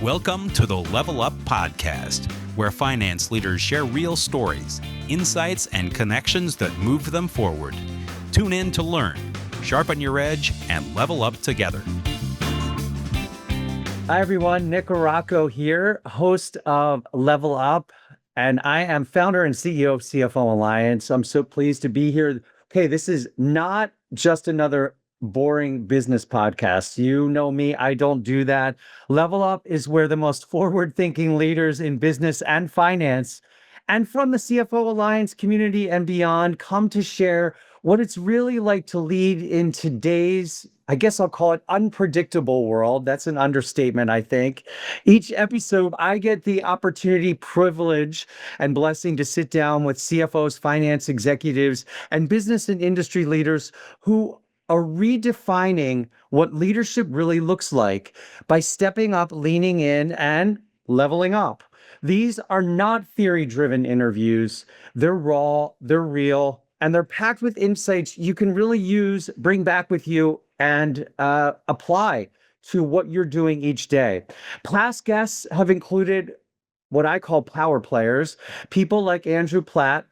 Welcome to the Level Up Podcast, where finance leaders share real stories, insights, and connections that move them forward. Tune in to learn, sharpen your edge, and level up together. Hi, everyone. Nick Aracco here, host of Level Up, and I am founder and CEO of CFO Alliance. I'm so pleased to be here. Okay, this is not just another boring business podcast. You know me, I don't do that. Level Up is where the most forward-thinking leaders in business and finance and from the CFO Alliance community and beyond come to share what it's really like to lead in today's, I guess I'll call it unpredictable world. That's an understatement, I think. Each episode, I get the opportunity, privilege, and blessing to sit down with CFOs, finance executives, and business and industry leaders who are redefining what leadership really looks like by stepping up, leaning in, and leveling up. These are not theory-driven interviews. They're raw, they're real, and they're packed with insights you can really use, bring back with you, and apply to what you're doing each day. Past guests have included what I call power players, people like Andrew Platt,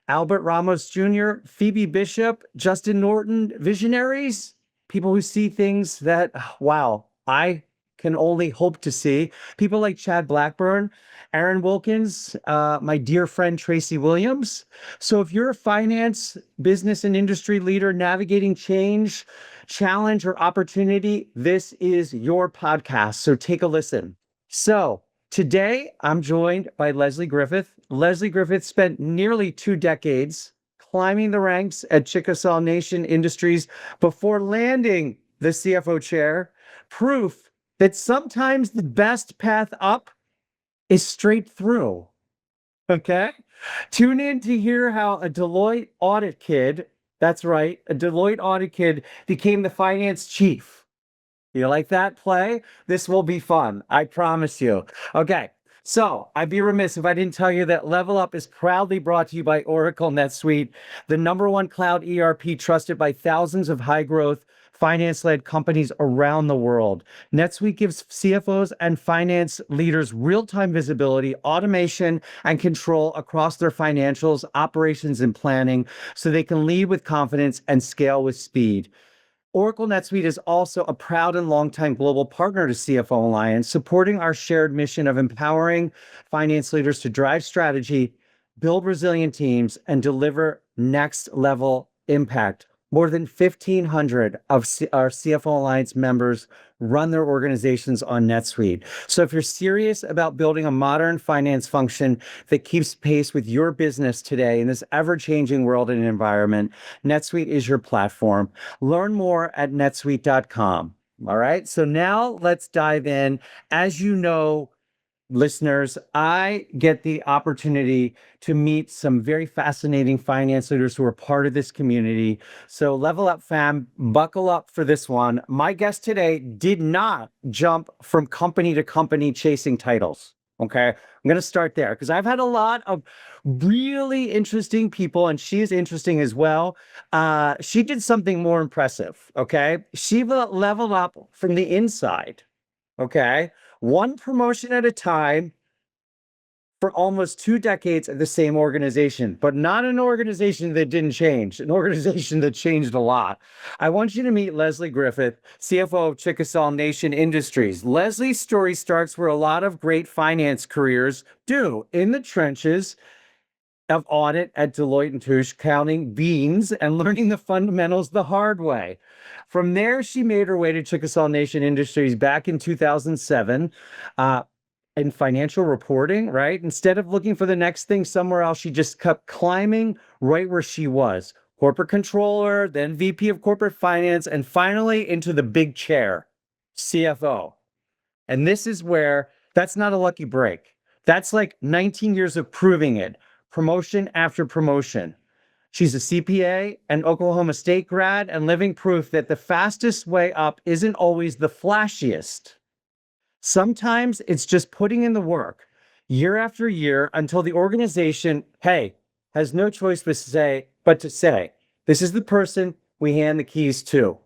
Albert Ramos Jr., Phoebe Bishop, Justin Norton, visionaries, people who see things that, wow, I can only hope to see. People like Chad Blackburn, Aaron Wilkins, my dear friend Tracy Williams. So if you're a finance, business, and industry leader navigating change, challenge, or opportunity, this is your podcast. So take a listen. So today, I'm joined by Leslie Griffith. Leslie Griffith spent nearly 2 decades climbing the ranks at Chickasaw Nation Industries before landing the CFO chair. Proof that sometimes the best path up is straight through. Okay? Tune in to hear how a Deloitte audit kid, that's right, a Deloitte audit kid became the finance chief. You like that play? This will be fun. I promise you. Okay. So I'd be remiss if I didn't tell you that Level Up is proudly brought to you by Oracle NetSuite, the #1 cloud ERP trusted by thousands of high-growth, finance-led companies around the world. NetSuite gives CFOs and finance leaders real-time visibility, automation, and control across their financials, operations, and planning so they can lead with confidence and scale with speed. Oracle NetSuite is also a proud and longtime global partner to CFO Alliance, supporting our shared mission of empowering finance leaders to drive strategy, build resilient teams, and deliver next-level impact. More than 1,500 of our CFO Alliance members run their organizations on NetSuite. So if you're serious about building a modern finance function that keeps pace with your business today in this ever-changing world and environment, NetSuite is your platform. Learn more at netsuite.com. All right, so now let's dive in. As you know, listeners, I get the opportunity to meet some very fascinating finance leaders who are part of this community. So Level Up fam, buckle up for this one. My guest today did not jump from company to company chasing titles. Okay, I'm going to start there because I've had a lot of really interesting people, and she is interesting as well. She did something more impressive. Okay, she leveled up from the inside. Okay, one promotion at a time for almost 2 decades at the same organization, but not an organization that didn't change, an organization that changed a lot. I want you to meet Leslie Griffith, CFO of Chickasaw Nation Industries. Leslie's story starts where a lot of great finance careers do, in the trenches of audit at Deloitte Touche, counting beans and learning the fundamentals the hard way. From there, she made her way to Chickasaw Nation Industries back in 2007 in financial reporting, right? Instead of looking for the next thing somewhere else, she just kept climbing right where she was. Corporate controller, then VP of corporate finance, and finally into the big chair, CFO. And this is where that's not a lucky break. That's like 19 years of proving it, promotion after promotion. She's a CPA and Oklahoma State grad and living proof that the fastest way up isn't always the flashiest. Sometimes it's just putting in the work year after year until the organization, hey, has no choice but to say, this is the person we hand the keys to.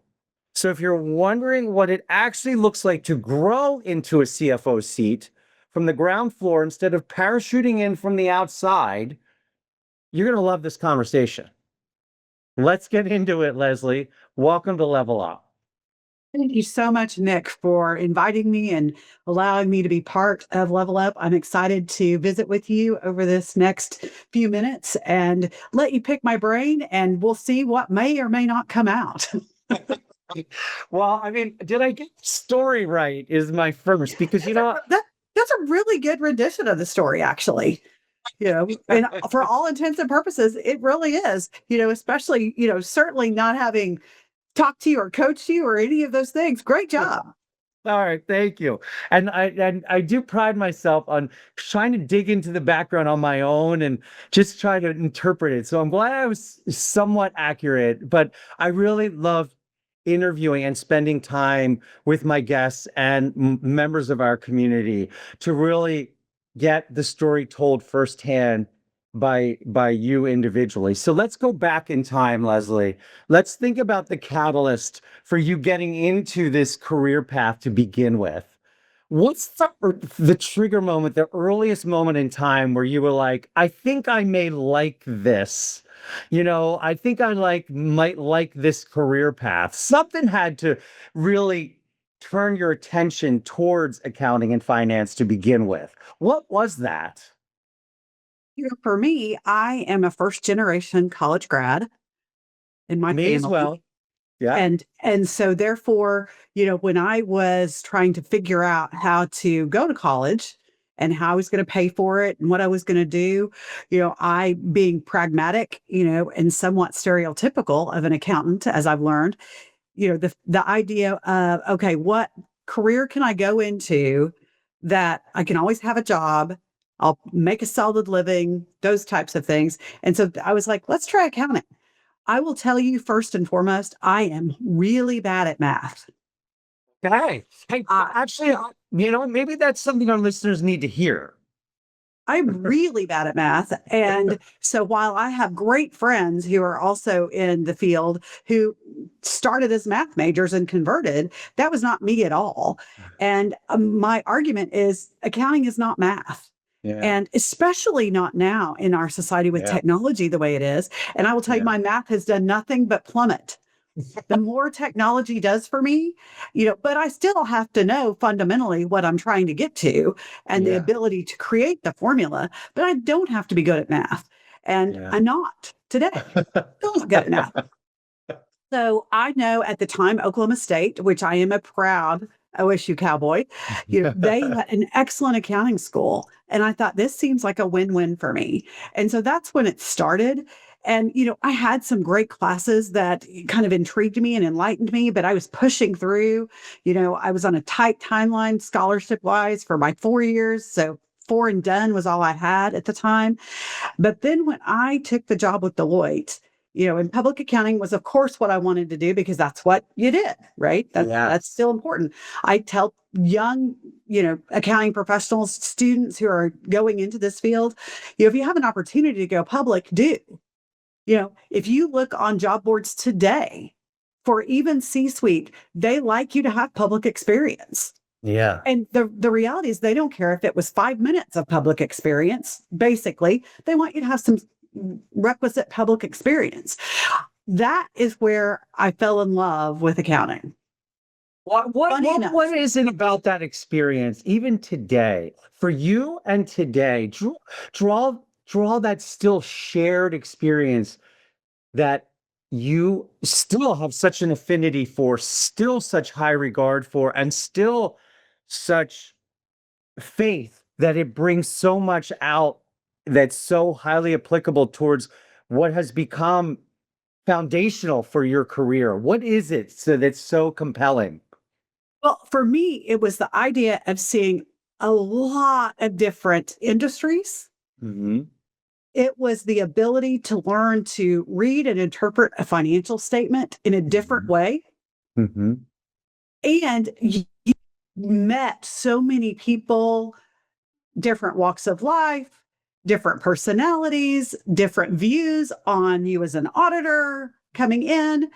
So if you're wondering what it actually looks like to grow into a CFO seat from the ground floor instead of parachuting in from the outside, you're going to love this conversation. Let's get into it, Leslie. Welcome to Level Up. Thank you so much, Nick, for inviting me and allowing me to be part of Level Up. I'm excited to visit with you over this next few minutes and let you pick my brain, and we'll see what may or may not come out. Well, I mean, did I get the story right? Is my first, because That's a really good rendition of the story, actually. And for all intents and purposes, it really is. Especially certainly not having talked to you or coached you or any of those things. Great job. All right, thank you. And I do pride myself on trying to dig into the background on my own and just try to interpret it. So I'm glad I was somewhat accurate, but I really love interviewing and spending time with my guests and members of our community to really get the story told firsthand by you individually. So let's go back in time, Leslie. Let's think about the catalyst for you getting into this career path to begin with. What's the trigger moment, the earliest moment in time where you were like, I think I may like this. I think might like this career path. Something had to really turn your attention towards accounting and finance to begin with. What was that? For me, I am a first generation college grad in my Me as family. well. Yeah. And so therefore, when I was trying to figure out how to go to college and how I was going to pay for it and what I was going to do, I being pragmatic, and somewhat stereotypical of an accountant, as I've learned, the idea of, okay, what career can I go into that I can always have a job, I'll make a solid living, those types of things. And so I was like, let's try accounting. I will tell you first and foremost, I am really bad at math. Okay. Hey, actually, maybe that's something our listeners need to hear. I'm really bad at math. And so while I have great friends who are also in the field who started as math majors and converted, that was not me at all. And my argument is accounting is not math. Yeah. And especially not now in our society with technology the way it is. And I will tell you, my math has done nothing but plummet. The more technology does for me, but I still have to know fundamentally what I'm trying to get to and the ability to create the formula, but I don't have to be good at math. And I'm not today. Still not good at math. So I know at the time, Oklahoma State, which I am a proud OSU Cowboy, they had an excellent accounting school. And I thought this seems like a win-win for me. And so that's when it started. And, I had some great classes that kind of intrigued me and enlightened me, but I was pushing through. I was on a tight timeline scholarship wise for my 4 years. So 4 and done was all I had at the time. But then when I took the job with Deloitte, and public accounting was, of course, what I wanted to do because that's what you did, right? That's still important. I tell young, accounting professionals, students who are going into this field, if you have an opportunity to go public, do. If you look on job boards today for even C-suite, they like you to have public experience. Yeah. And the reality is they don't care if it was 5 minutes of public experience. Basically, they want you to have some requisite public experience. That is where I fell in love with accounting. What is it about that experience, even today, for you and today, draw that still shared experience that you still have such an affinity for, still such high regard for, and still such faith that it brings so much out that's so highly applicable towards what has become foundational for your career. What is it that's so compelling? Well, for me, it was the idea of seeing a lot of different industries. Mm-hmm. It was the ability to learn to read and interpret a financial statement in a different way. Mm-hmm. And you met so many people, different walks of life, different personalities, different views on you as an auditor coming in.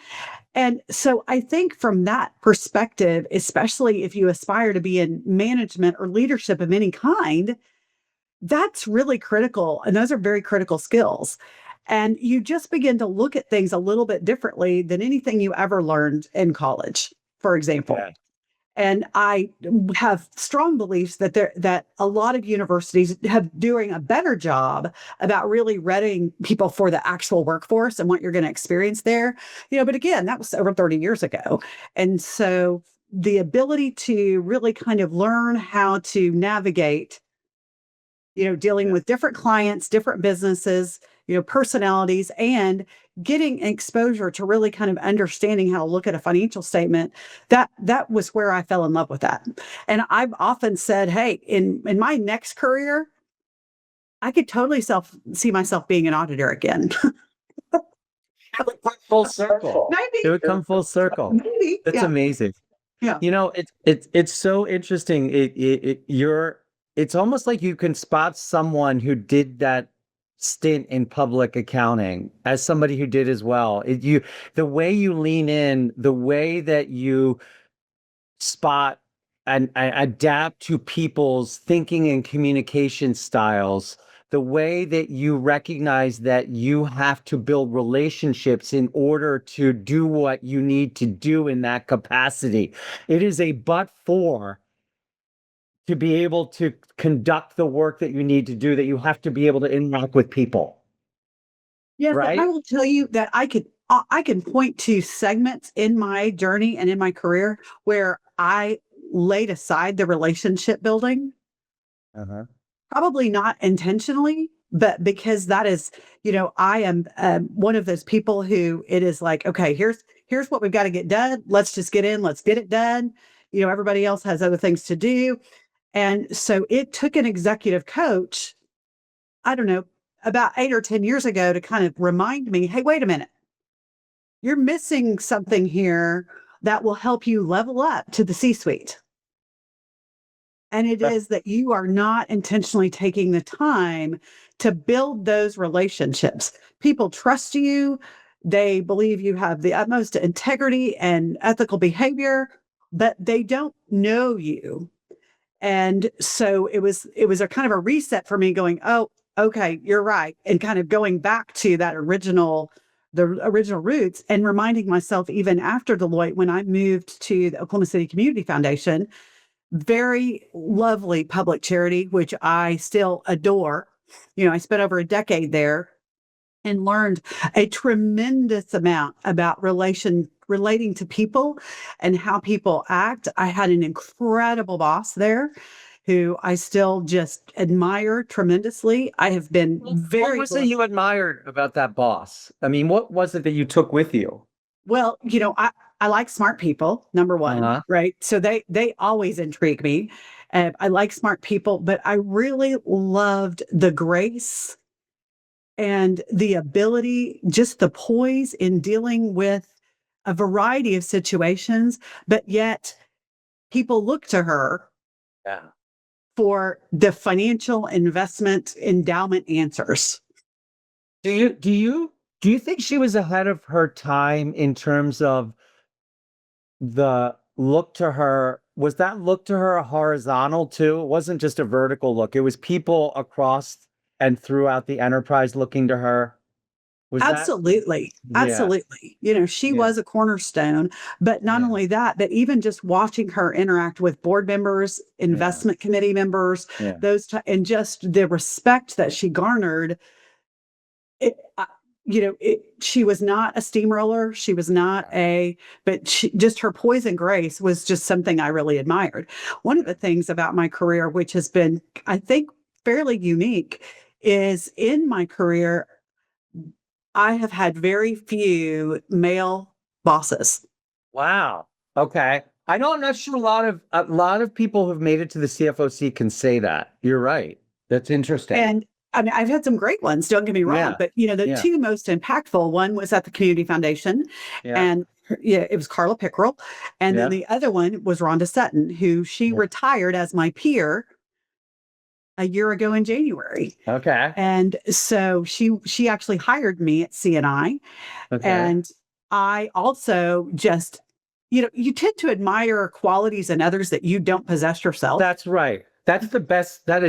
And so I think from that perspective, especially if you aspire to be in management or leadership of any kind, that's really critical. And those are very critical skills. And you just begin to look at things a little bit differently than anything you ever learned in college, for example. Yeah. And I have strong beliefs that a lot of universities have doing a better job about really readying people for the actual workforce and what you're going to experience there. But again, that was over 30 years ago. And so the ability to really kind of learn how to navigate, dealing with different clients, different businesses, personalities, and getting exposure to really kind of understanding how to look at a financial statement, that was where I fell in love with that. And I've often said, hey, in my next career, I could totally see myself being an auditor again. It would come full circle. Maybe. It would come full circle. Maybe. That's Yeah. amazing. Yeah. It's so interesting. It's almost like you can spot someone who did that stint in public accounting as somebody who did as well. The way you lean in, the way that you spot and adapt to people's thinking and communication styles, the way that you recognize that you have to build relationships in order to do what you need to do in that capacity. It is a but for to be able to conduct the work that you need to do, that you have to be able to interact with people. Yes, right? I will tell you that I can point to segments in my journey and in my career where I laid aside the relationship building, Uh-huh. probably not intentionally, but because that is, I am one of those people who it is like, okay, here's what we've got to get done. Let's just get in, let's get it done. Everybody else has other things to do. And so it took an executive coach, I don't know, about 8 or 10 years ago to kind of remind me, hey, wait a minute, you're missing something here that will help you level up to the C-suite. And it is that you are not intentionally taking the time to build those relationships. People trust you. They believe you have the utmost integrity and ethical behavior, but they don't know you. And so it was a kind of a reset for me going, oh, okay, you're right. And kind of going back to the original roots and reminding myself even after Deloitte, when I moved to the Oklahoma City Community Foundation, very lovely public charity, which I still adore. I spent over a decade there and learned a tremendous amount about relating to people and how people act. I had an incredible boss there who I still just admire tremendously. I have been very... What was it you admired about that boss? I mean, what was it that you took with you? Well, I like smart people, number one, right? So they always intrigue me. I like smart people, but I really loved the grace and the ability, just the poise in dealing with a variety of situations, but yet people look to her for the financial investment endowment answers. Do you think she was ahead of her time in terms of the look to her? Was that look to her horizontal too? It wasn't just a vertical look. It was people across and throughout the enterprise looking to her. Absolutely. Absolutely. She was a cornerstone, but not only that, but even just watching her interact with board members, investment committee members, and just the respect that she garnered. She was not a steamroller. She was not but just her poise and grace was just something I really admired. One of the things about my career, which has been, I think, fairly unique, is in my career, I have had very few male bosses. Wow. Okay. I know, I'm not sure a lot of people who've made it to the CFOC can say that. You're right. That's interesting. And I mean, I've had some great ones, don't get me wrong, but the two most impactful, one was at the Community Foundation and it was Carla Pickrell. And then the other one was Rhonda Sutton, who she retired as my peer a year ago in January. Okay. And so she actually hired me at CNI. Okay. And I also just, you tend to admire qualities in others that you don't possess yourself. That's right. That is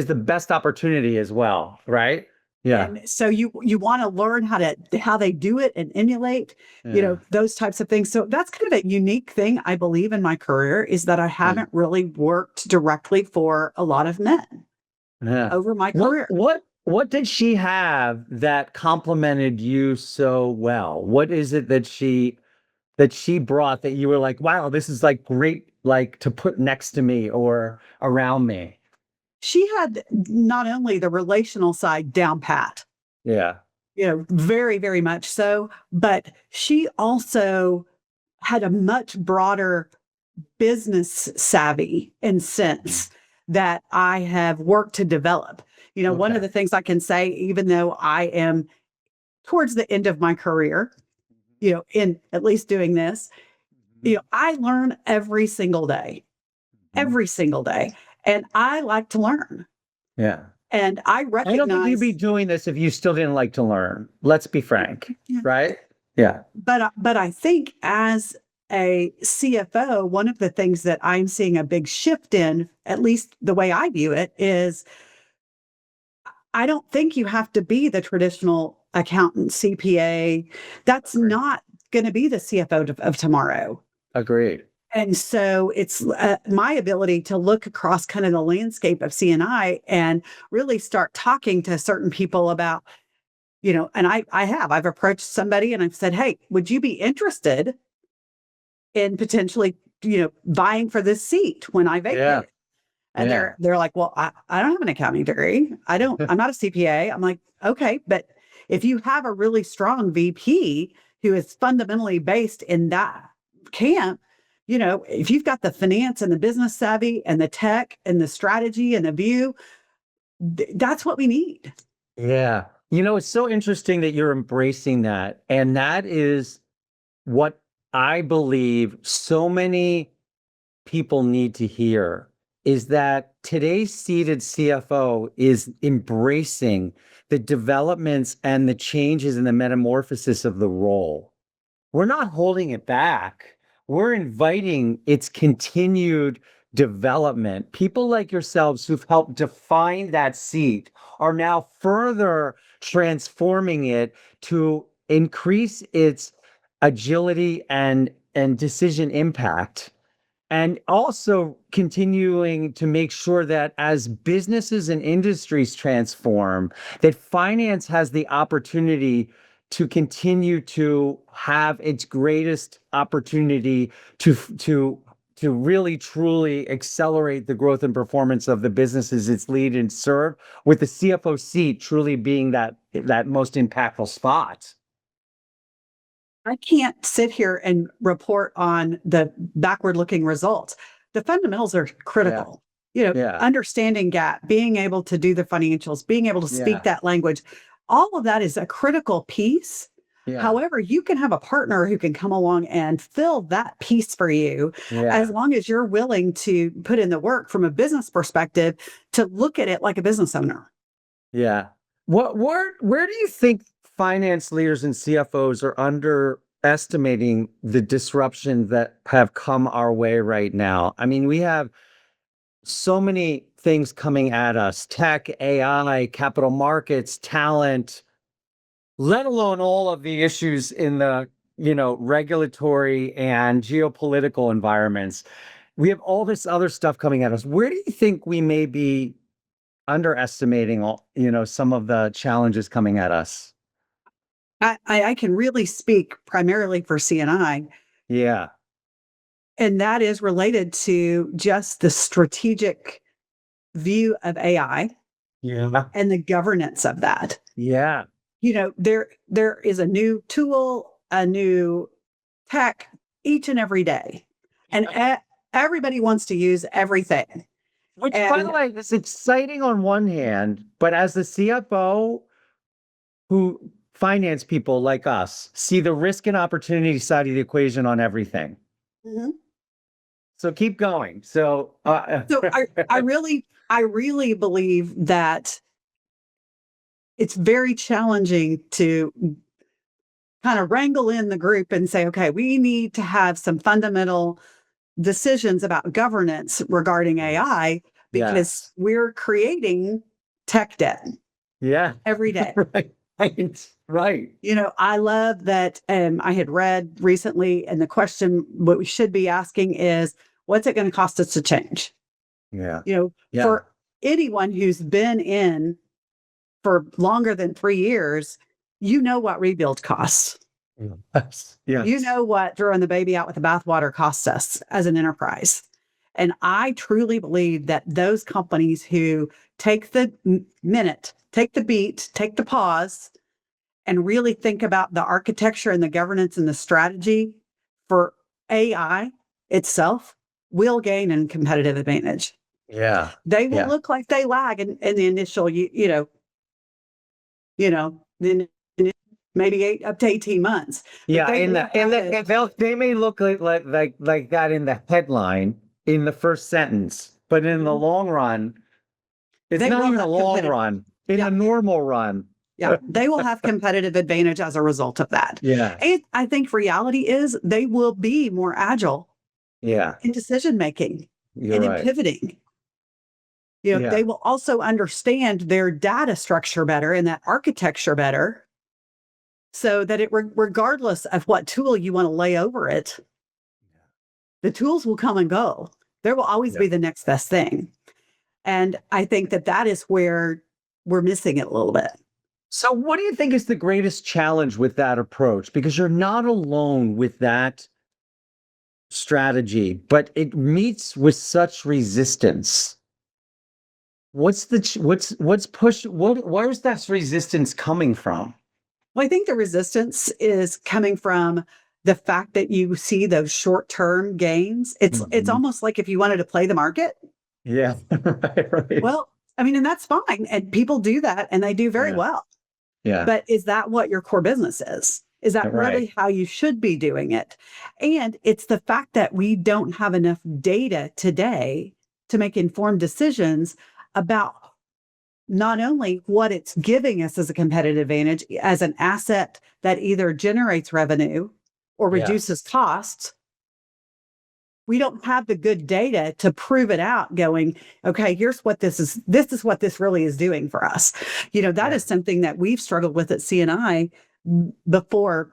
the best opportunity as well, right? Yeah. And so you want to learn how they do it and emulate, Yeah. those types of things. So that's kind of a unique thing I believe in my career, is that I haven't really worked directly for a lot of men Yeah. over my career. What did she have that complemented you so well? What is it that she brought that you were like, wow, this is like great, like to put next to me or around me? She had not only the relational side down pat, Yeah. very, very much so, but she also had a much broader business savvy and sense that I have worked to develop. One of Okay. the things I can say, even though I am towards the end of my career, in at least doing this, I learn Mhm. every single day, and I like to learn. Yeah. And I I don't think you'd be recognize, doing this if you still didn't like to learn. Let's be frank, yeah, right? Yeah. but I think as a CFO, one of the things that I'm seeing a big shift in, at least the way I view it, is I don't think you have to be the traditional accountant, CPA. That's Agreed. not going to be the CFO of tomorrow. Agreed. And so it's my ability to look across kind of the landscape of CNI and really start talking to certain people about, and I've approached somebody and I've said, hey, would you be interested in potentially, vying for this seat when I Yeah. vacate? And Yeah. they're like, well, I don't have an accounting degree. I'm not a CPA. I'm like, okay, but if you have a really strong VP who is fundamentally based in that camp, if you've got the finance and the business savvy and the tech and the strategy and the view, that's what we need. Yeah. It's so interesting that you're embracing that. And that is what I believe so many people need to hear, is that today's seated CFO is embracing the developments and the changes in the metamorphosis of the role. We're not holding it back. We're inviting its continued development. People like yourselves who've helped define that seat are now further transforming it to increase its agility and decision impact, and also continuing to make sure that as businesses and industries transform, that finance has the opportunity to continue to have its greatest opportunity to really truly accelerate the growth and performance of the businesses it's lead and serve, with the CFO seat truly being that most impactful spot. I can't sit here and report on the backward looking results. The fundamentals are critical. Yeah. Understanding GAAP, being able to do the financials, being able to speak Yeah. that language, all of that is a critical piece. Yeah. However, you can have a partner who can come along and fill that piece for you, Yeah. as long as you're willing to put in the work from a business perspective to look at it like a business owner. Yeah. Where do you think finance leaders and CFOs are underestimating the disruption that have come our way right now? I mean, we have so many things coming at us: tech, AI, capital markets, talent, let alone all of the issues in the, regulatory and geopolitical environments. We have all this other stuff coming at us. Where do you think we may be underestimating some of the challenges coming at us? I can really speak primarily for CNI, Yeah. and that is related to just the strategic view of AI Yeah. and the governance of that. Yeah. There is a new tool, a new tech each and every day, and everybody wants to use everything. Which, by the And way, is exciting on one hand, but as the CFO, who finance people like us see the risk and opportunity side of the equation on everything. Mhm. So keep going. So I really believe that it's very challenging to kind of wrangle in the group and say, okay, we need to have some fundamental decisions about governance regarding AI because we're creating tech debt every day. Right. I love that. I had read recently, and the question what we should be asking is, what's it going to cost us to change? For anyone who's been in for longer than 3 years, what rebuild costs. Yes. What throwing the baby out with the bathwater costs us as an enterprise. And I truly believe that those companies who take the minute, take the beat, take the pause, and really think about the architecture and the governance and the strategy for AI itself will gain a competitive advantage. Yeah. They will look like they lag in the initial, then maybe 8 up to 18 months. Yeah, they may look like that in the headline in the first sentence, but in the long run, it's not even a long run. In a normal run. Yeah, they will have competitive advantage as a result of that. Yeah. And I think reality is they will be more agile in decision making and in pivoting. They will also understand their data structure better and that architecture better so that regardless of what tool you want to lay over it, the tools will come and go. There will always be the next best thing. And I think that is where we're missing it a little bit. So what do you think is the greatest challenge with that approach? Because you're not alone with that strategy, but it meets with such resistance. Where's that resistance coming from? Well, I think the resistance is coming from the fact that you see those short-term gains. It's almost like if you wanted to play the market. Yeah. Right. Well, and that's fine. And people do that and they do very well. Yeah. But is that what your core business is? Is that really how you should be doing it? And it's the fact that we don't have enough data today to make informed decisions about not only what it's giving us as a competitive advantage, as an asset that either generates revenue or reduces costs. We don't have the good data to prove it out going, okay, here's what this is what this really is doing for us. That is something that we've struggled with at CNI before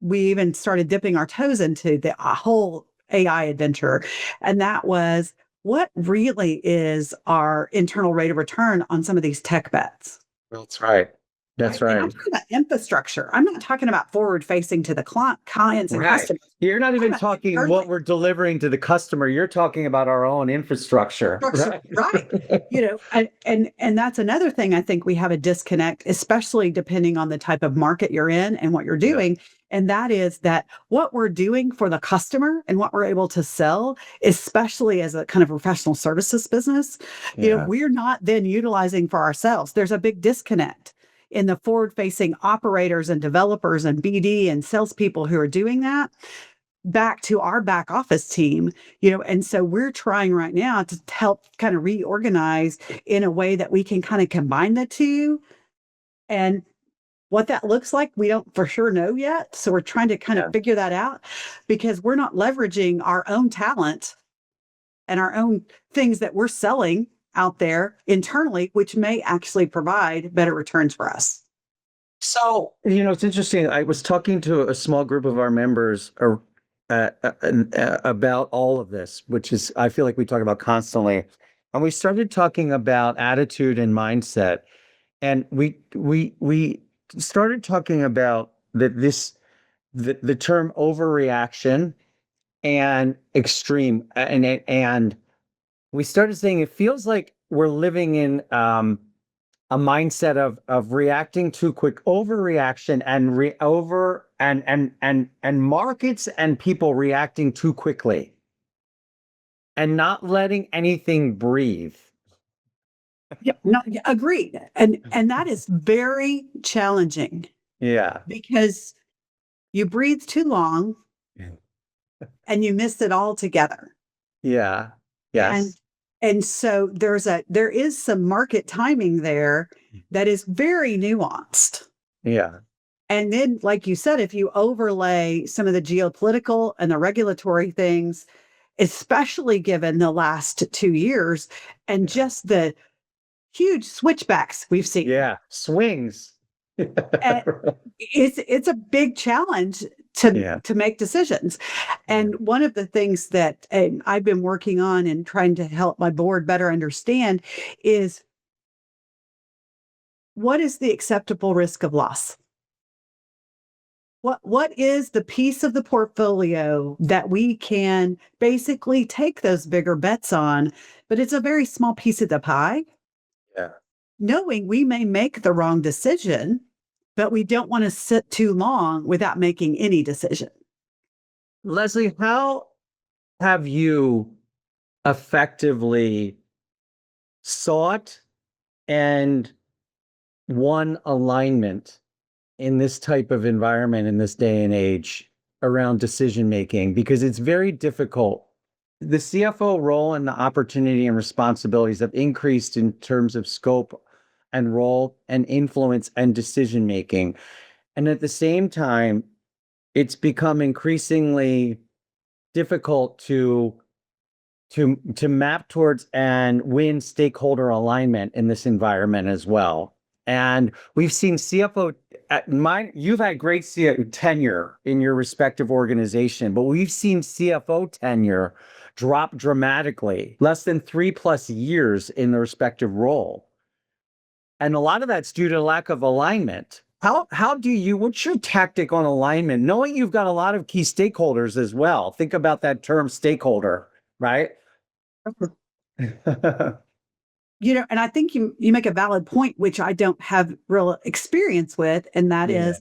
we even started dipping our toes into the whole AI adventure. And that was, what really is our internal rate of return on some of these tech bets? That's right. That's right. And I'm talking about infrastructure. I'm not talking about forward facing to the clients and customers. You're not even talking what we're delivering to the customer. You're talking about our own infrastructure. Right. And that's another thing I think we have a disconnect, especially depending on the type of market you're in and what you're doing. Yeah. And that is that what we're doing for the customer and what we're able to sell, especially as a kind of professional services business, we're not then utilizing for ourselves. There's a big disconnect in the forward-facing operators and developers and BD and salespeople who are doing that back to our back office team, and so we're trying right now to help kind of reorganize in a way that we can kind of combine the two. And what that looks like, we don't for sure know yet. So we're trying to kind of figure that out because we're not leveraging our own talent and our own things that we're selling out there internally, which may actually provide better returns for us. So, it's interesting. I was talking to a small group of our members about all of this, which is, I feel like we talk about constantly. And we started talking about attitude and mindset. And we started talking about the term overreaction and extreme. And we started saying it feels like we're living in a mindset of reacting too quick, overreaction and markets and people reacting too quickly and not letting anything breathe. Yeah, no, agreed. And that is very challenging. Yeah. Because you breathe too long and you miss it all together. Yeah. Yes. And so there is some market timing there that is very nuanced. Yeah. And then, like you said, if you overlay some of the geopolitical and the regulatory things, especially given the last 2 years and just the huge switchbacks we've seen. Yeah. Swings. And it's a big challenge to make decisions. And one of the things that I've been working on and trying to help my board better understand is, what is the acceptable risk of loss? What is the piece of the portfolio that we can basically take those bigger bets on, but it's a very small piece of the pie? Yeah. Knowing we may make the wrong decision, but we don't want to sit too long without making any decision. Leslie, how have you effectively sought and won alignment in this type of environment in this day and age around decision making? Because it's very difficult. The CFO role and the opportunity and responsibilities have increased in terms of scope and role and influence and decision making. And at the same time, it's become increasingly difficult to map towards and win stakeholder alignment in this environment as well. And we've seen CFO you've had great tenure in your respective organization, but we've seen CFO tenure drop dramatically, less than 3+ years in the respective role. And a lot of that's due to lack of alignment. What's your tactic on alignment, knowing you've got a lot of key stakeholders as well? Think about that term stakeholder, right? And I think you make a valid point, which I don't have real experience with, and that is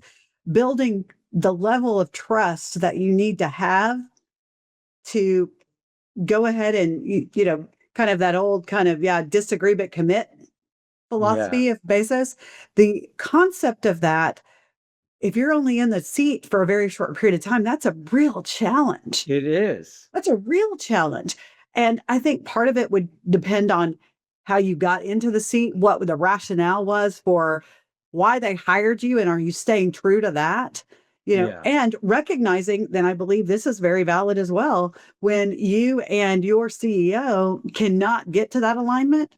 building the level of trust that you need to have to go ahead and, kind of that old kind of, disagree but commit philosophy of Bezos. The concept of that, if you're only in the seat for a very short period of time, that's a real challenge. It is. That's a real challenge. And I think part of it would depend on how you got into the seat, what the rationale was for why they hired you, and are you staying true to that? And recognizing, then I believe this is very valid as well, when you and your CEO cannot get to that alignment,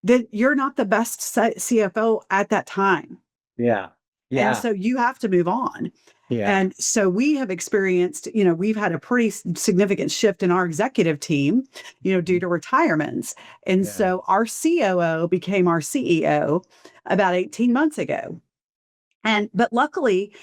then you're not the best CFO at that time. Yeah. And so you have to move on. Yeah. And so we have experienced, we've had a pretty significant shift in our executive team, due to retirements. And so our COO became our CEO about 18 months ago. But luckily,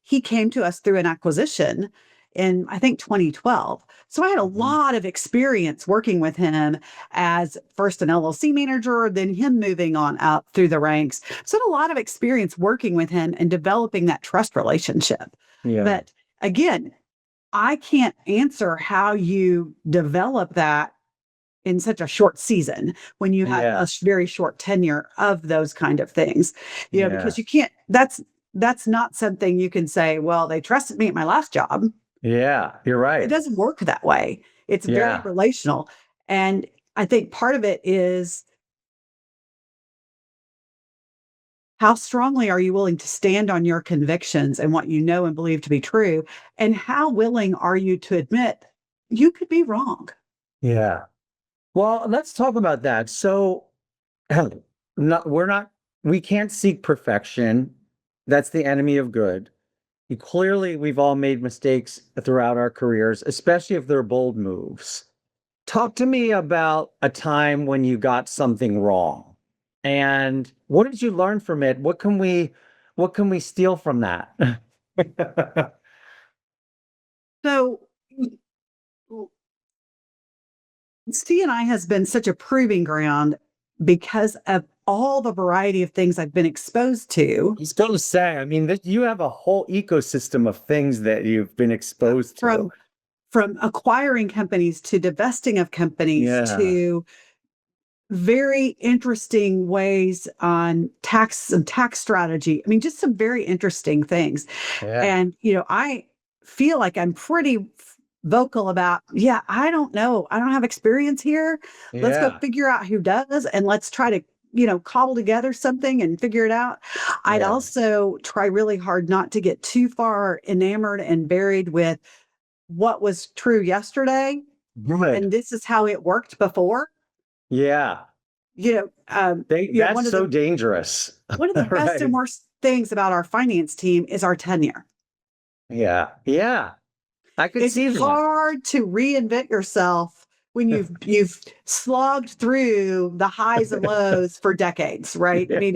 he came to us through an acquisition in, I think, 2012. So I had a lot of experience working with him as first an LLC manager, then him moving on out through the ranks. So I had a lot of experience working with him and developing that trust relationship. But again, I can't answer how you develop that in such a short season when you have a very short tenure of those kind of things, because you can't, that's not something you can say, well, they trusted me at my last job. Yeah, you're right. It doesn't work that way. It's very relational. And I think part of it is, how strongly are you willing to stand on your convictions and what you know and believe to be true? And how willing are you to admit you could be wrong? Yeah. Well, let's talk about that. So we can't seek perfection. That's the enemy of good. Clearly, we've all made mistakes throughout our careers, especially if they're bold moves. Talk to me about a time when you got something wrong, and what did you learn from it? What can we steal from that? So C&I has been such a proving ground because of all the variety of things I've been exposed to. I was going to say, I mean, you have a whole ecosystem of things that you've been exposed to. From acquiring companies to divesting of companies to very interesting ways on tax and tax strategy. I mean, just some very interesting things. And, I feel like I'm pretty vocal about, I don't know. I don't have experience here. Let's go figure out who does, and let's try to cobble together something and figure it out. I'd also try really hard not to get too far enamored and buried with what was true yesterday. Good. And this is how it worked before. Yeah. That's so dangerous. One of the best and worst things about our finance team is our tenure. Yeah. Yeah. I could see that. It's hard to reinvent yourself when you've slogged through the highs and lows for decades, right? I mean,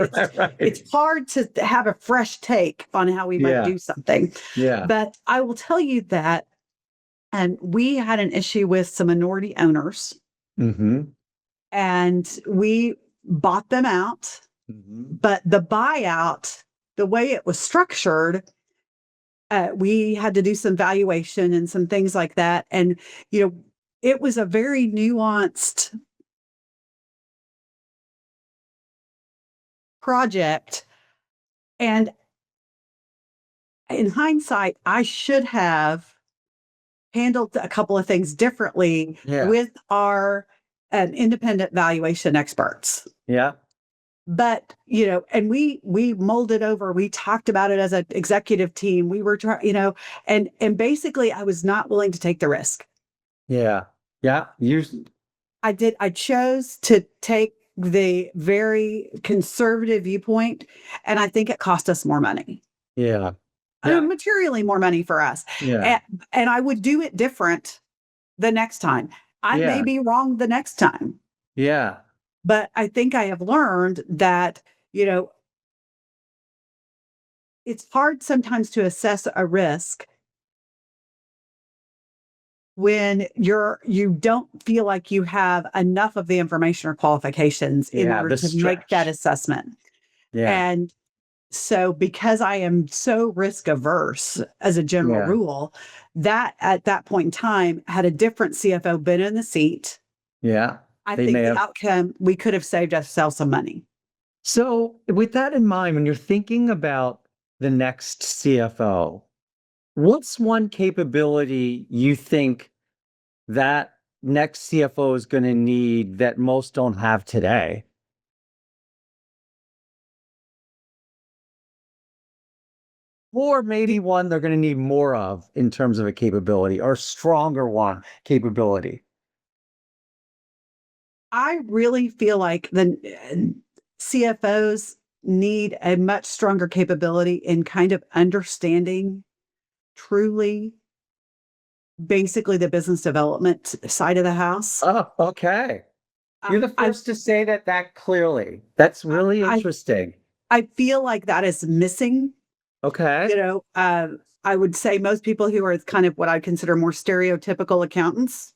it's hard to have a fresh take on how we might do something. Yeah. But I will tell you that, and we had an issue with some minority owners, and we bought them out. But the buyout, the way it was structured, we had to do some valuation and some things like that. And, it was a very nuanced project. And in hindsight, I should have handled a couple of things differently with our independent valuation experts. Yeah. But, and we molded over, we talked about it as an executive team. We were trying, and basically I was not willing to take the risk. Yeah. Yeah. I chose to take the very conservative viewpoint, and I think it cost us more money. Yeah. Materially more money for us. Yeah. And I would do it different the next time. I may be wrong the next time. Yeah. But I think I have learned that, it's hard sometimes to assess a risk when you don't feel like you have enough of the information or qualifications in order to make that assessment. Yeah. And so because I am so risk averse as a general rule, that at that point in time, had a different CFO been in the seat, I think the outcome, we could have saved ourselves some money. So with that in mind, when you're thinking about the next CFO, what's one capability you think that next CFO is going to need that most don't have today? Or maybe one they're going to need more of in terms of a capability, or stronger one capability? I really feel like the CFOs need a much stronger capability in kind of understanding truly, basically the business development side of the house. Oh, okay. You're the first to say that clearly. That's really interesting. I feel like that is missing. Okay. I would say most people who are kind of what I consider more stereotypical accountants,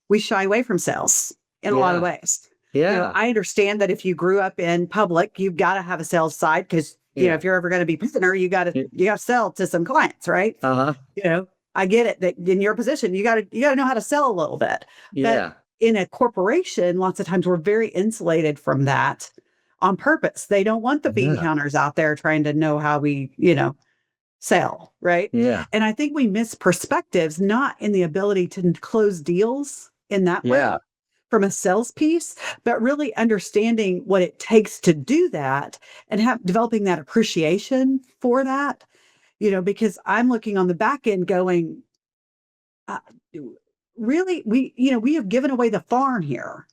we shy away from sales in a lot of ways. Yeah. I understand that if you grew up in public, you've got to have a sales side because, if you're ever going to be prisoner, you got to sell to some clients, right? I get it that in your position, you got to know how to sell a little bit. Yeah. But in a corporation, lots of times we're very insulated from that on purpose. They don't want the bean counters out there trying to know how we, sell, right? Yeah. And I think we miss perspectives, not in the ability to close deals in that way from a sales piece, but really understanding what it takes to do that and developing that appreciation for that, because I'm looking on the back end going, really, we have given away the farm here.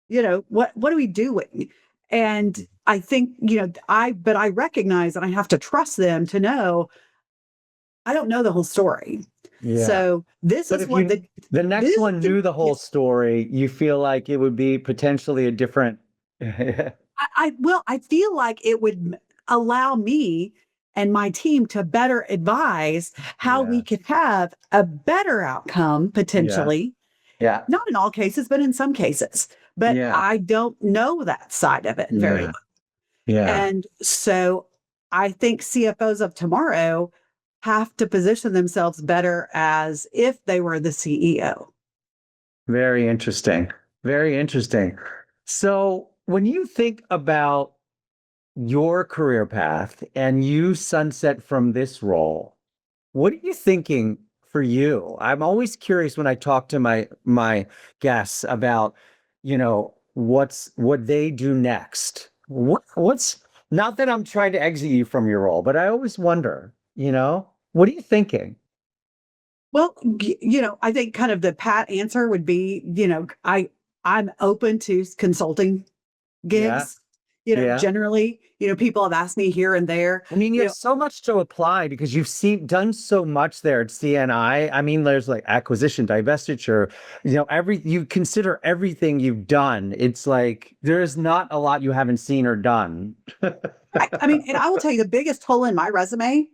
What are we doing? And I think, but I recognize that I have to trust them to know I don't know the whole story. Yeah. So this is what the next one knew the whole story. You feel like it would be potentially a different. I feel like it would allow me and my team to better advise how we could have a better outcome potentially. Yeah. Not in all cases, but in some cases. But I don't know that side of it very well. Yeah. And so I think CFOs of tomorrow have to position themselves better as if they were the CEO. Very interesting. Very interesting. So when you think about your career path and you sunset from this role, what are you thinking for you? I'm always curious when I talk to my guests about, what they do next. What's not that I'm trying to exit you from your role, but I always wonder, what are you thinking? Well, I think kind of the pat answer would be, I'm open to consulting Yeah, gigs. yeah. Generally, people have asked me here and there, I mean, you you have know, so much to apply because you've done so much there at CNI. I mean, there's like acquisition, divestiture, you consider everything you've done. It's like there's not a lot you haven't seen or done. I mean, and I will tell you the biggest hole in my resume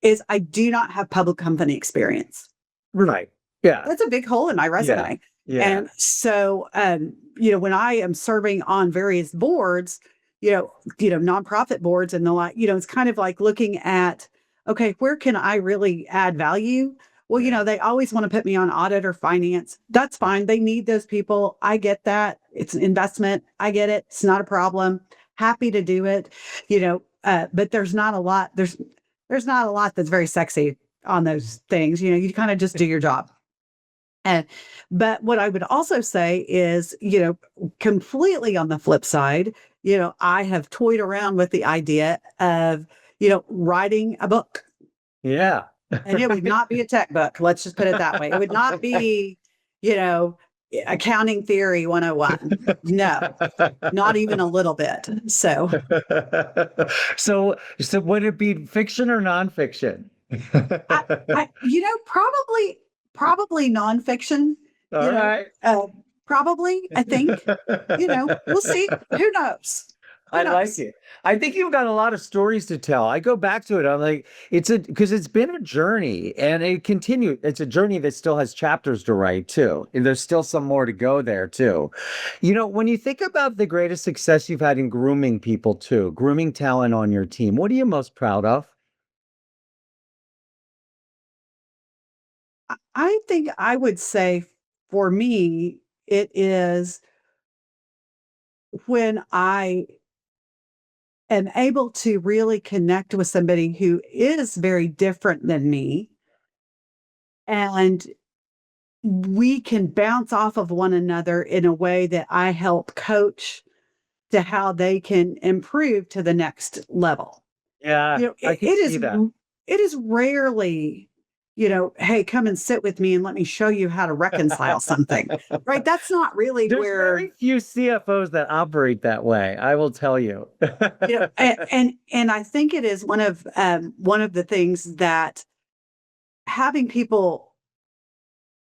is I do not have public company experience. Right. Yeah. That's a big hole in my Yeah. resume. Yeah. And so, when I am serving on various boards, nonprofit boards and the like, it's kind of like looking at, okay, where can I really add value? Well, Yeah. they always want to put me on audit or finance. That's fine. They need those people. I get that. It's an investment. I get it. It's not a problem. Happy to do it. But there's not a lot. There's not a lot that's very sexy on those things. You kind of just do your job. And but what I would also say is, completely on the flip side, I have toyed around with the idea of, writing a book. Yeah. And it would not be a tech book. Let's just put it that way. It would not be, you know, accounting theory 101. No, not even a little bit. So So would it be fiction or nonfiction? probably nonfiction, All you know, right. probably, I think, we'll see. Who knows? Who I like knows? it. I think you've got a lot of stories to tell. I go back to it. I'm like, because it's been a journey and it's a journey that still has chapters to write too. And there's still some more to go there too. When you think about the greatest success you've had in grooming people too, grooming talent on your team, what are you most proud of? I think I would say for me, it is when I am able to really connect with somebody who is very different than me, and we can bounce off of one another in a way that I help coach to how they can improve to the next level. Yeah, I can see that. It is rarely, hey, come and sit with me and let me show you how to reconcile something. Right? That's not really There's where, very few CFOs that operate that way, I will tell you. and I think it is one of the things that having people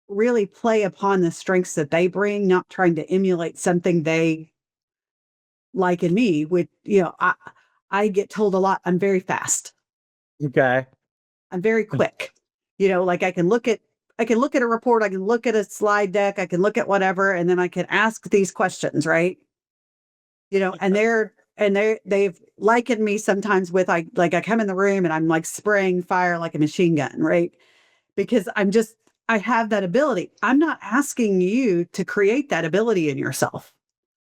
really play upon the strengths that they bring, not trying to emulate something they like in me. With I get told a lot, I'm very fast. Okay. I'm very quick. Like I can look at a report, I can look at a slide deck, I can look at whatever, and then I can ask these questions, right? They've likened me sometimes with I come in the room and I'm like spraying fire like a machine gun, right? Because I have that ability. I'm not asking you to create that ability in yourself,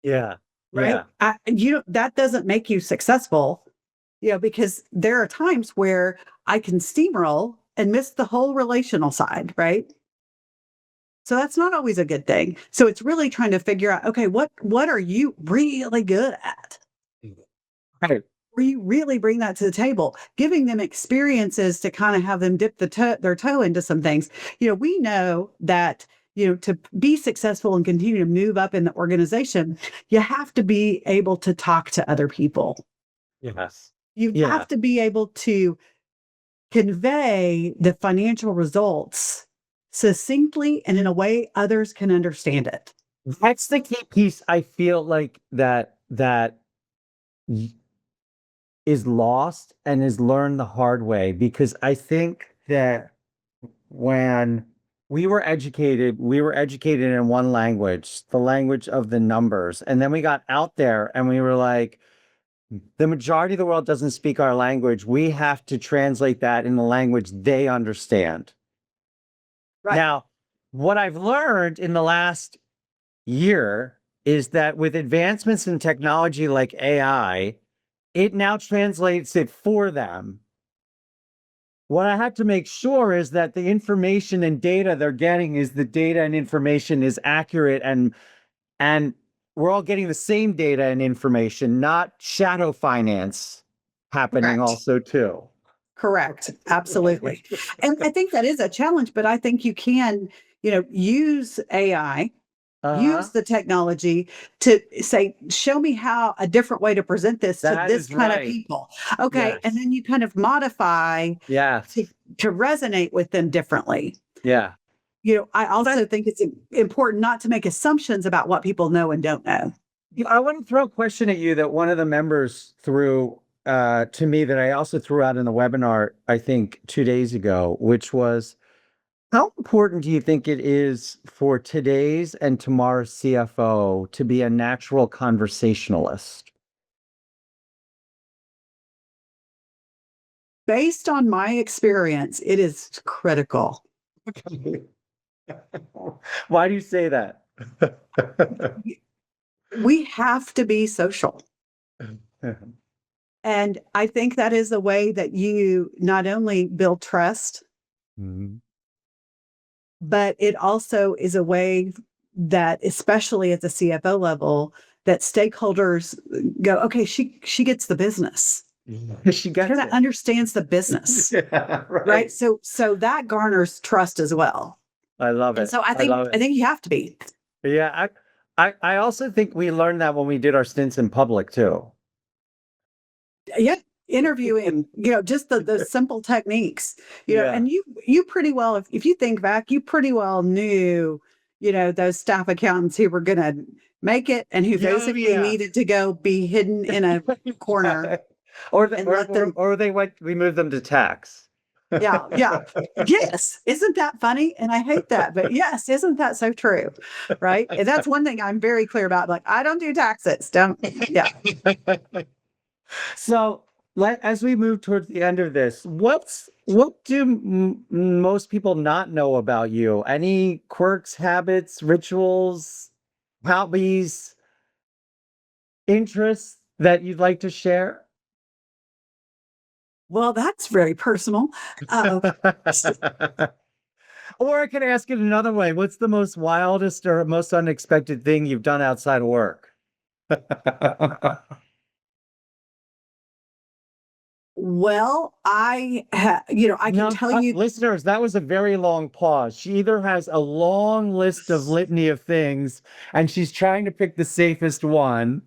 Yeah. right? Yeah. That doesn't make you successful, because there are times where I can steamroll and miss the whole relational side, right? So that's not always a good thing. So it's really trying to figure out, okay, what are you really good at? Right. Where you really bring that to the table, giving them experiences to kind of have them dip their toe into some things. We know that, to be successful and continue to move up in the organization, you have to be able to talk to other people. Yes. You Yeah. have to be able to convey the financial results succinctly and in a way others can understand it. That's the key piece I feel like that y- is lost and is learned the hard way because I think that when we were educated in one language, the language of the numbers. And then we got out there and we were like, the majority of the world doesn't speak our language. We have to translate that in the language they understand. Right. Now, what I've learned in the last year is that with advancements in technology like AI, it now translates it for them. What I have to make sure is that the information and data they're getting is the data and information is accurate and we're all getting the same data and information, not shadow finance happening Correct. also too. Correct. Absolutely. And I think that is a challenge, but I think you can, use AI, use the technology to say, show me how a different way to present this to That this is kind of right. people. Okay. Yes. And then you kind of modify Yes. to resonate with them differently. Yeah. I also think it's important not to make assumptions about what people know and don't know. I want to throw a question at you that one of the members threw to me that I also threw out in the webinar, I think 2 days ago, which was, how important do you think it is for today's and tomorrow's CFO to be a natural conversationalist? Based on my experience, it is critical. Why do you say that? We have to be social. And I think that is a way that you not only build trust, Mhm. but it also is a way that, especially at the CFO level, that stakeholders go, okay, she gets the business. She gets Kind of it. understands the business, Yeah, right? So that garners trust as well. I love And it. so I love it. think you have to be. Yeah, I also think we learned that when we did our stints in public too. Yeah, interviewing, just the simple techniques, Yeah. and you pretty well, if you think back, you pretty well knew, those staff accountants who were going to make it and who basically needed to go be hidden in a corner and let them. Or we moved them to tax. Yeah. Yeah. Yes. Isn't that funny? And I hate that, but yes, isn't that so true? Right. And that's one thing I'm very clear about. Like, I don't do taxes. Don't. Yeah. So, as we move towards the end of this, what do most people not know about you? Any quirks, habits, rituals, hobbies, interests that you'd like to share? Well, that's very personal. Or I could ask it another way. What's the most wildest or most unexpected thing you've done outside of work? Well, I can tell you, listeners, that was a very long pause. She either has a long list of litany of things and she's trying to pick the safest one.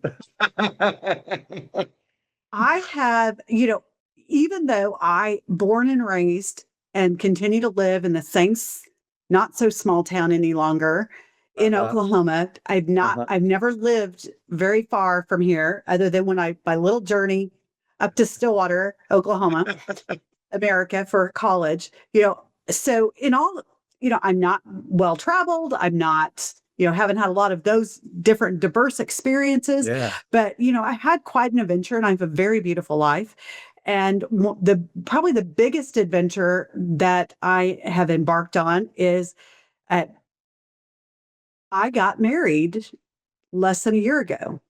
I have, even though I born and raised and continue to live in the same not so small town any longer in Oklahoma, I've never lived very far from here other than my little journey up to Stillwater, Oklahoma, America for college, so in all, I'm not well traveled. I'm not, haven't had a lot of those different diverse experiences, but, I had quite an adventure and I have a very beautiful life. And probably the biggest adventure that I have embarked on is I got married less than a year ago.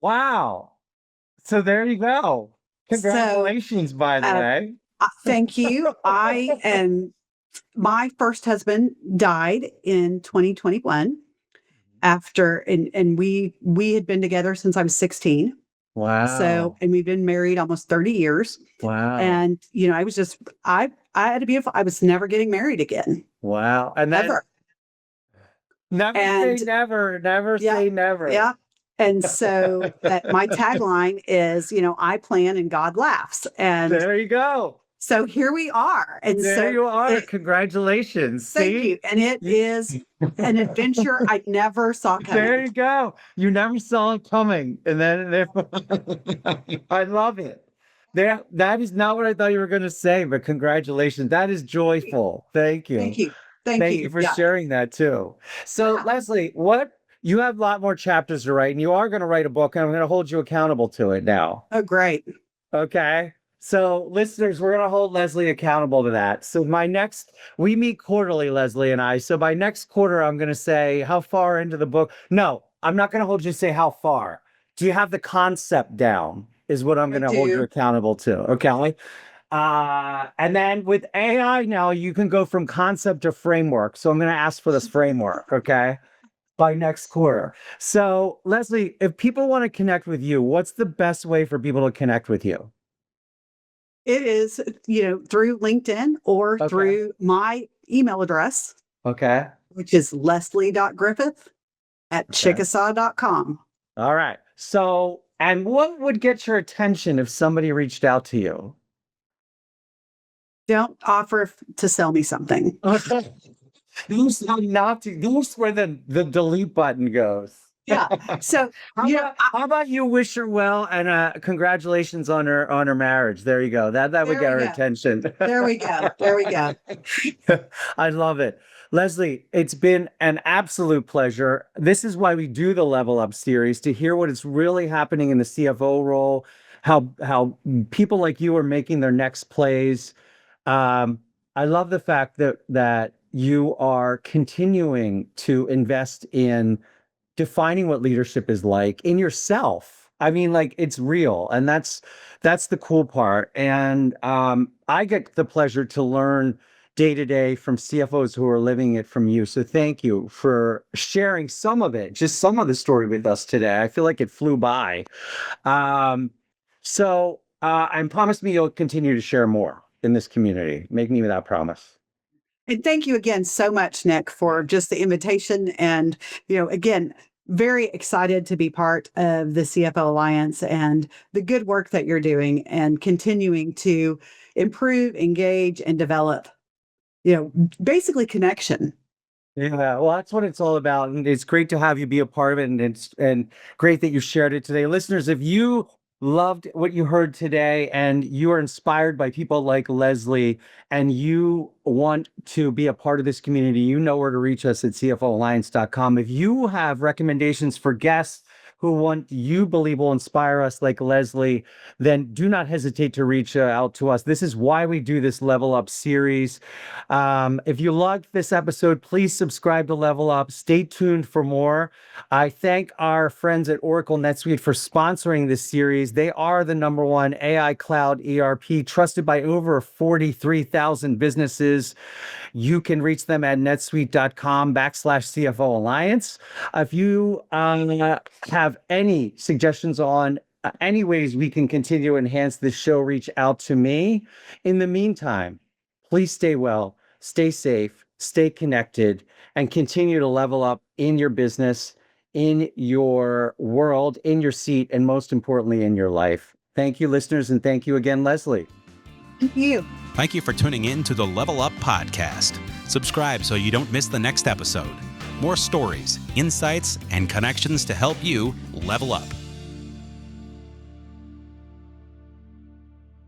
Wow. So there you go. Congratulations, by the way. Thank you. My first husband died in 2021 and we had been together since I was 16. Wow. So, and we've been married almost 30 years. Wow. And, I had a beautiful, I was never getting married again. Wow. And then Ever. Never say never, never say never. Yeah. And so that my tagline is, I plan and God laughs. And there you go. So here we are. And there you are. Congratulations. Thank you. And it is an adventure I never saw coming. There you go. You never saw it coming. And then I love it. That is not what I thought you were going to say, but congratulations. That is joyful. Thank you. Thank you. Thank you for sharing that too. So Leslie, you have a lot more chapters to write and you are going to write a book and I'm going to hold you accountable to it now. Oh, great. Okay. So listeners, we're going to hold Leslie accountable to that. So we meet quarterly, Leslie and I. So by next quarter, I'm going to say how far into the book. No, I'm not going to hold you to say how far. Do you have the concept down is what I'm going to hold you accountable to. Okay. And then with AI now, you can go from concept to framework. So I'm going to ask for this framework. Okay. by next quarter. So, Leslie, if people want to connect with you, what's the best way for people to connect with you? It is, through LinkedIn or Okay. through my email address, Okay. which is leslie.griffith@chickasaw.com. All right. So, and what would get your attention if somebody reached out to you? Don't offer to sell me something. Those not to, those where the delete button goes. Yeah. So, How about you wish her well and congratulations on her marriage? There you go. That would There get we her go. attention. there we go. There we go. I love it. Leslie, it's been an absolute pleasure. This is why we do the Level Up series, to hear what is really happening in the CFO role, how people like you are making their next plays. I love the fact that you are continuing to invest in defining what leadership is like in yourself. I mean, like, it's real, and that's the cool part. And I get the pleasure to learn day to day from CFOs who are living it from you. So thank you for sharing some of it, just some of the story with us today. I feel like it flew by. And promise me you'll continue to share more in this community. Make me that promise. And thank you again so much, Nick, for just the invitation. And, again, very excited to be part of the CFO Alliance and the good work that you're doing and continuing to improve, engage, and develop, basically connection. Yeah, well, that's what it's all about, and it's great to have you be a part of it, and great that you shared it today, listeners. If you loved what you heard today, and you are inspired by people like Leslie, and you want to be a part of this community, you know where to reach us at CFOalliance.com. If you have recommendations for guests who you believe will inspire us like Leslie, then do not hesitate to reach out to us. This is why we do this Level Up series. If you loved this episode, please subscribe to Level Up. Stay tuned for more. I thank our friends at Oracle NetSuite for sponsoring this series. They are the #1 AI cloud ERP, trusted by over 43,000 businesses. You can reach them at netsuite.com/CFO Alliance. If you have any suggestions on any ways we can continue to enhance this show, reach out to me. In the meantime, please stay well, stay safe, stay connected, and continue to level up in your business, in your world, in your seat, and most importantly, in your life. Thank you, listeners, and thank you again, Leslie. Thank you. Thank you for tuning in to the Level Up podcast. Subscribe so you don't miss the next episode. More stories, insights, and connections to help you level up.